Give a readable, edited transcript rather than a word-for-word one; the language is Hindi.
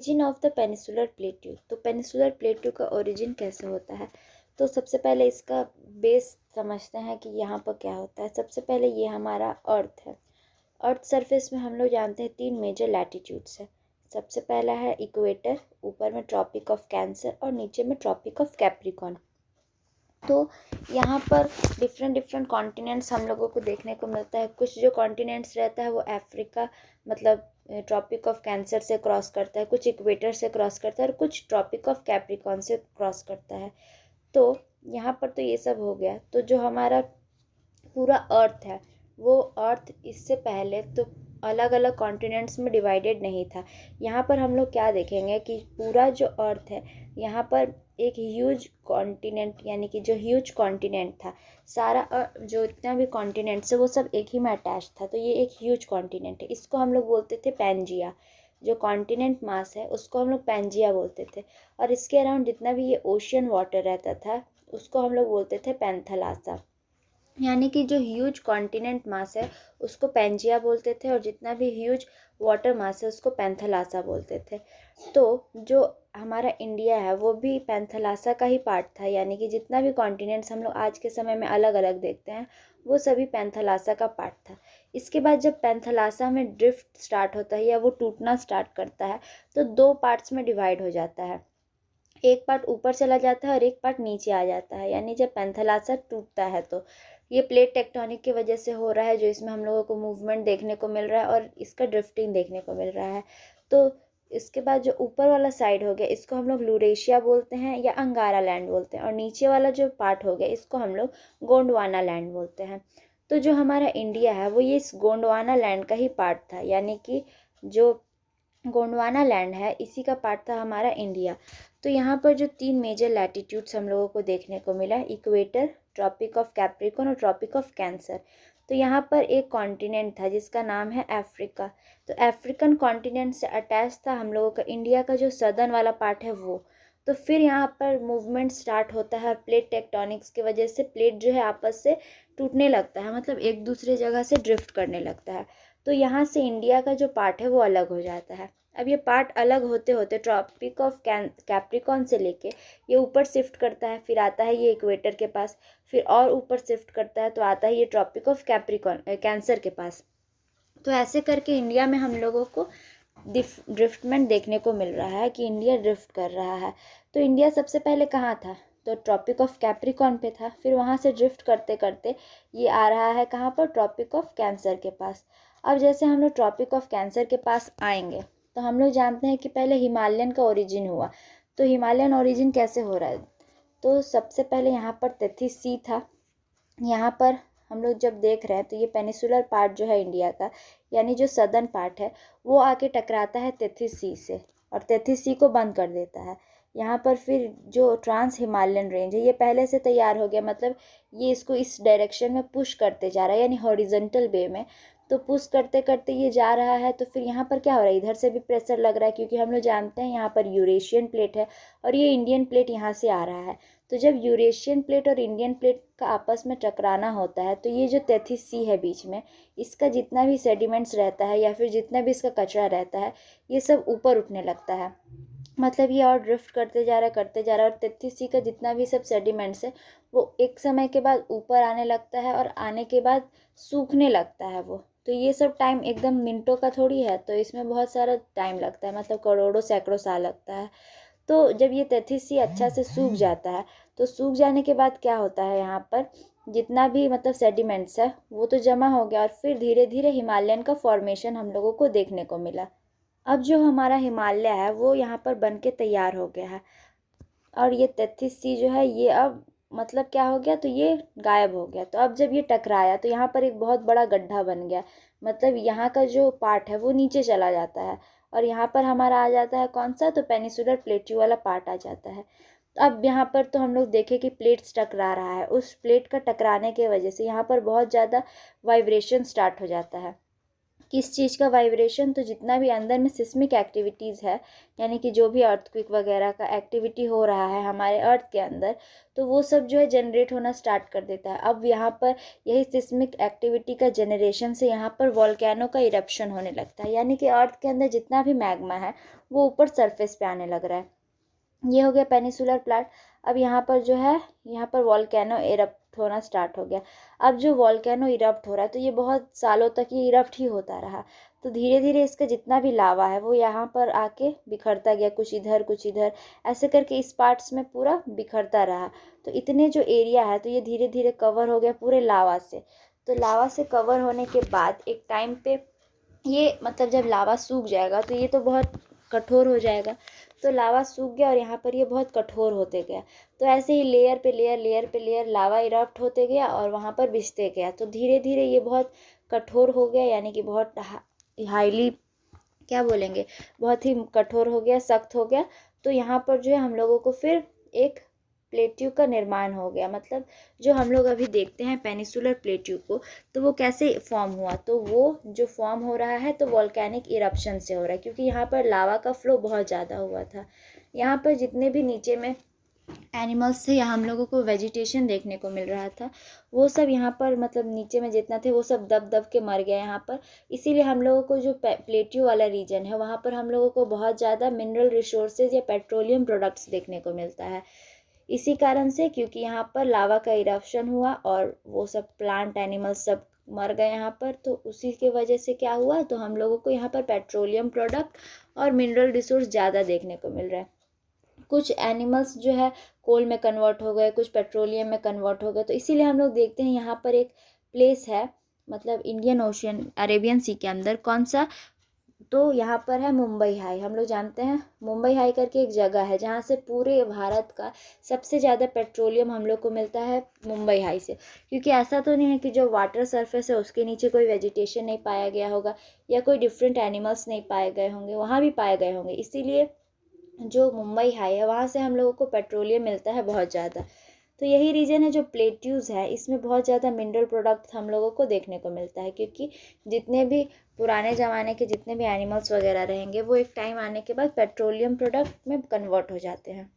Origin of the peninsular plateau. तो पेनिसुलर प्लेट्यू का ओरिजिन कैसे होता है? तो सबसे पहले इसका बेस समझते हैं कि यहाँ पर क्या होता है। सबसे पहले ये हमारा अर्थ है। अर्थ सरफेस में हम लोग जानते हैं 3 मेजर लैटिट्यूड्स है। सबसे पहला है इक्वेटर, ऊपर में ट्रॉपिक ऑफ कैंसर और नीचे में ट्रॉपिक ऑफ कैप्रिकॉर्न। तो यहाँ पर डिफरेंट कॉन्टिनेंट्स हम लोगों को देखने को मिलता है। कुछ जो कॉन्टिनेंट्स रहता है वो अफ्रीका मतलब ट्रॉपिक ऑफ कैंसर से क्रॉस करता है, कुछ इक्वेटर से क्रॉस करता है और कुछ ट्रॉपिक ऑफ कैप्रिकॉर्न से क्रॉस करता है। तो यहाँ पर तो ये सब हो गया। तो जो हमारा पूरा अर्थ है वो अर्थ इससे पहले तो अलग अलग कॉन्टिनेंट्स में डिवाइडेड नहीं था। यहाँ पर हम लोग क्या देखेंगे कि पूरा जो अर्थ है यहाँ पर एक ह्यूज कॉन्टिनेंट यानी कि जो ह्यूज कॉन्टिनेंट था, सारा जो इतना भी कॉन्टिनेंट्स है वो सब एक ही में अटैच था। तो ये एक ह्यूज कॉन्टिनेंट है, इसको हम लोग बोलते थे पैंजिया। जो कॉन्टिनेंट मास है उसको हम लोग पैंजिया बोलते थे। और इसके अराउंड जितना भी ये ओशियन वाटर रहता था उसको हम लोग बोलते थे पैंथलासा। यानी कि जो ह्यूज कॉन्टिनेंट मास है उसको पैंजिया बोलते थे और जितना भी ह्यूज वाटर मास है उसको पैंथलासा बोलते थे। तो जो हमारा इंडिया है वो भी पैंथलासा का ही पार्ट था, यानी कि जितना भी कॉन्टिनेंट्स हम लोग आज के समय में अलग अलग देखते हैं वो सभी पैंथलासा का पार्ट था। इसके बाद जब पैंथलासा में ड्रिफ्ट स्टार्ट होता है या वो टूटना स्टार्ट करता है तो 2 पार्ट्स में डिवाइड हो जाता है। एक पार्ट ऊपर चला जाता है और एक पार्ट नीचे आ जाता है। यानी जब पैंथलासा टूटता है तो ये प्लेट टेक्टोनिक की वजह से हो रहा है, जो इसमें हम लोगों को मूवमेंट देखने को मिल रहा है और इसका ड्रिफ्टिंग देखने को मिल रहा है। तो इसके बाद जो ऊपर वाला साइड हो गया इसको हम लोग लूरेशिया बोलते हैं या अंगारा लैंड बोलते हैं, और नीचे वाला जो पार्ट हो गया इसको हम लोग गोंडवाना लैंड बोलते हैं। तो जो हमारा इंडिया है वो ये इस गोंडवाना लैंड का ही पार्ट था, यानी कि जो गोंडवाना लैंड है इसी का पार्ट था हमारा इंडिया। तो यहाँ पर जो 3 मेजर लैटिट्यूड्स हम लोगों को देखने को मिला, इक्वेटर, ट्रॉपिक ऑफ कैप्रिकॉर्न और ट्रॉपिक ऑफ कैंसर। तो यहाँ पर एक कॉन्टिनेंट था जिसका नाम है अफ्रीका। तो अफ्रीकन कॉन्टिनेंट से अटैच था हम लोगों का इंडिया का जो सदर्न वाला पार्ट है वो। तो फिर यहाँ पर मूवमेंट स्टार्ट होता है और प्लेट टेक्टोनिक्स की वजह से प्लेट जो है आपस से टूटने लगता है, मतलब एक दूसरे जगह से ड्रिफ्ट करने लगता है। तो यहाँ से इंडिया का जो पार्ट है वो अलग हो जाता है। अब ये पार्ट अलग होते होते ट्रॉपिक ऑफ कैप्रिकॉर्न से लेके ये ऊपर शिफ्ट करता है, फिर आता है ये इक्वेटर के पास, फिर और ऊपर शिफ्ट करता है तो आता है ये ट्रॉपिक ऑफ कैप्रिकॉर्न कैंसर के पास। तो ऐसे करके इंडिया में हम लोगों को ड्रिफ्टमेंट देखने को मिल रहा है कि इंडिया ड्रिफ्ट कर रहा है। तो इंडिया सबसे पहले कहाँ था? तो ट्रॉपिक ऑफ कैप्रिकॉर्न पे था, फिर वहाँ से ड्रिफ्ट करते करते ये आ रहा है कहाँ पर? ट्रॉपिक ऑफ कैंसर के पास। अब जैसे हम लोग ट्रॉपिक ऑफ कैंसर के पास आएंगे तो हम लोग जानते हैं कि पहले हिमालयन का ओरिजिन हुआ। तो हिमालयन ओरिजिन कैसे हो रहा है? तो सबसे पहले यहाँ पर तैतीस सी था। यहाँ पर हम लोग जब देख रहे हैं तो ये पेनिसुलर पार्ट जो है इंडिया का, यानी जो सदर्न पार्ट है वो आके टकराता है 33 सी से और 33 सी को बंद कर देता है। यहाँ पर फिर जो ट्रांस हिमालयन रेंज है ये पहले से तैयार हो गया, मतलब ये इसको इस डायरेक्शन में पुश करते जा रहा है यानी हॉरिजॉन्टल वे में। तो पुश करते करते ये जा रहा है तो फिर यहाँ पर क्या हो रहा है? इधर से भी प्रेशर लग रहा है क्योंकि हम लोग जानते हैं यहाँ पर यूरेशियन प्लेट है और ये इंडियन प्लेट यहाँ से आ रहा है। तो जब यूरेशियन प्लेट और इंडियन प्लेट का आपस में टकराना होता है तो ये जो 33 सी है बीच में, इसका जितना भी सेडिमेंट्स रहता है या फिर जितना भी इसका कचरा रहता है ये सब ऊपर उठने लगता है। मतलब ये और ड्रिफ्ट करते जा रहा है करते जा रहा है और 33 सी का जितना भी सब सेडिमेंट्स है वो एक समय के बाद ऊपर आने लगता है और आने के बाद सूखने लगता है वो। तो ये सब टाइम एकदम मिनटों का थोड़ी है, तो इसमें बहुत सारा टाइम लगता है, मतलब करोड़ों सैकड़ों साल लगता है। तो जब ये 33 सी अच्छा से सूख जाता है तो सूख जाने के बाद क्या होता है, यहाँ पर जितना भी मतलब सेडिमेंट्स है वो तो जमा हो गया और फिर धीरे धीरे हिमालयन का फॉर्मेशन हम लोगों को देखने को मिला। अब जो हमारा हिमालय है वो यहाँ पर बन के तैयार हो गया है और ये 33 सी जो है ये अब मतलब क्या हो गया, तो ये गायब हो गया। तो अब जब ये टकराया तो यहाँ पर एक बहुत बड़ा गड्ढा बन गया, मतलब यहाँ का जो पार्ट है वो नीचे चला जाता है और यहाँ पर हमारा आ जाता है कौन सा? तो पेनिसुलर प्लेट्यू वाला पार्ट आ जाता है। अब यहाँ पर तो हम लोग देखें कि प्लेट्स टकरा रहा है, उस प्लेट का टकराने के वजह से यहाँ पर बहुत ज़्यादा वाइब्रेशन स्टार्ट हो जाता है। किस चीज़ का वाइब्रेशन, तो जितना भी अंदर में सिस्मिक एक्टिविटीज़ है, यानी कि जो भी अर्थक्वेक वगैरह का एक्टिविटी हो रहा है हमारे अर्थ के अंदर, तो वो सब जो है जनरेट होना स्टार्ट कर देता है। अब यहाँ पर यही सिस्मिक एक्टिविटी का जनरेशन से यहाँ पर वॉल्केनो का इरप्शन होने लगता है, यानी कि अर्थ के अंदर जितना भी मैग्मा है वो ऊपर सरफेस पे आने लग रहा है। ये हो गया पेनिसुलर प्लेट। अब यहाँ पर जो है, यहाँ पर वॉल्केनो इरप्ट होना स्टार्ट हो गया। अब जो वॉल्केनो इरप्ट हो रहा है तो ये बहुत सालों तक ये इरप्ट ही होता रहा, तो धीरे धीरे इसका जितना भी लावा है वो यहाँ पर आके बिखरता गया, कुछ इधर ऐसे करके इस पार्ट्स में पूरा बिखरता रहा। तो इतने जो एरिया है तो ये धीरे धीरे कवर हो गया पूरे लावा से। तो लावा से कवर होने के बाद एक टाइम पे ये मतलब जब लावा सूख जाएगा तो ये तो बहुत कठोर हो जाएगा। तो लावा सूख गया और यहाँ पर ये बहुत कठोर होते गया। तो ऐसे ही लेयर पे लेयर लावा इरप्ट होते गया और वहाँ पर बिछते गया। तो धीरे धीरे ये बहुत कठोर हो गया, यानी कि बहुत हाईली क्या बोलेंगे, बहुत ही कठोर हो गया, सख्त हो गया। तो यहाँ पर जो है हम लोगों को फिर एक प्लेट्यू का निर्माण हो गया। मतलब जो हम लोग अभी देखते हैं पेनिसुलर प्लेट्यू को, तो वो कैसे फॉर्म हुआ, तो वो जो फॉर्म हो रहा है तो वॉल्केनिक इरप्शन से हो रहा है, क्योंकि यहाँ पर लावा का फ्लो बहुत ज़्यादा हुआ था। यहाँ पर जितने भी नीचे में एनिमल्स थे या हम लोगों को वेजिटेशन देखने को मिल रहा था, वो सब यहाँ पर मतलब नीचे में जितना थे वो सब दब दब के मर गया यहाँ पर। इसीलिए हम लोगों को जो प्लेट्यू वाला रीजन है वहाँ पर हम लोगों को बहुत ज़्यादा मिनरल रिसोर्सेज या पेट्रोलियम प्रोडक्ट्स देखने को मिलता है। इसी कारण से, क्योंकि यहाँ पर लावा का इरप्शन हुआ और वो सब प्लांट एनिमल्स सब मर गए यहाँ पर, तो उसी के वजह से क्या हुआ, तो हम लोगों को यहाँ पर पेट्रोलियम प्रोडक्ट और मिनरल रिसोर्स ज़्यादा देखने को मिल रहा है। कुछ एनिमल्स जो है कोल में कन्वर्ट हो गए, कुछ पेट्रोलियम में कन्वर्ट हो गए। तो इसीलिए हम लोग देखते हैं यहाँ पर एक प्लेस है, मतलब इंडियन ओशियन अरेबियन सी के अंदर, कौन सा, तो यहाँ पर है मुंबई हाई। हम लोग जानते हैं मुंबई हाई करके एक जगह है जहाँ से पूरे भारत का सबसे ज़्यादा पेट्रोलियम हम लोग को मिलता है मुंबई हाई से। क्योंकि ऐसा तो नहीं है कि जो वाटर सरफेस है उसके नीचे कोई वेजिटेशन नहीं पाया गया होगा या कोई डिफरेंट एनिमल्स नहीं पाए गए होंगे, वहाँ भी पाए गए होंगे। इसीलिए जो मुंबई हाई है वहाँ से हम लोगों को पेट्रोलियम मिलता है बहुत ज़्यादा। तो यही रीज़न है जो प्लेट्यूज़ है इसमें बहुत ज़्यादा मिनरल प्रोडक्ट हम लोगों को देखने को मिलता है, क्योंकि जितने भी पुराने ज़माने के जितने भी एनिमल्स वगैरह रहेंगे वो एक टाइम आने के बाद पेट्रोलियम प्रोडक्ट में कन्वर्ट हो जाते हैं।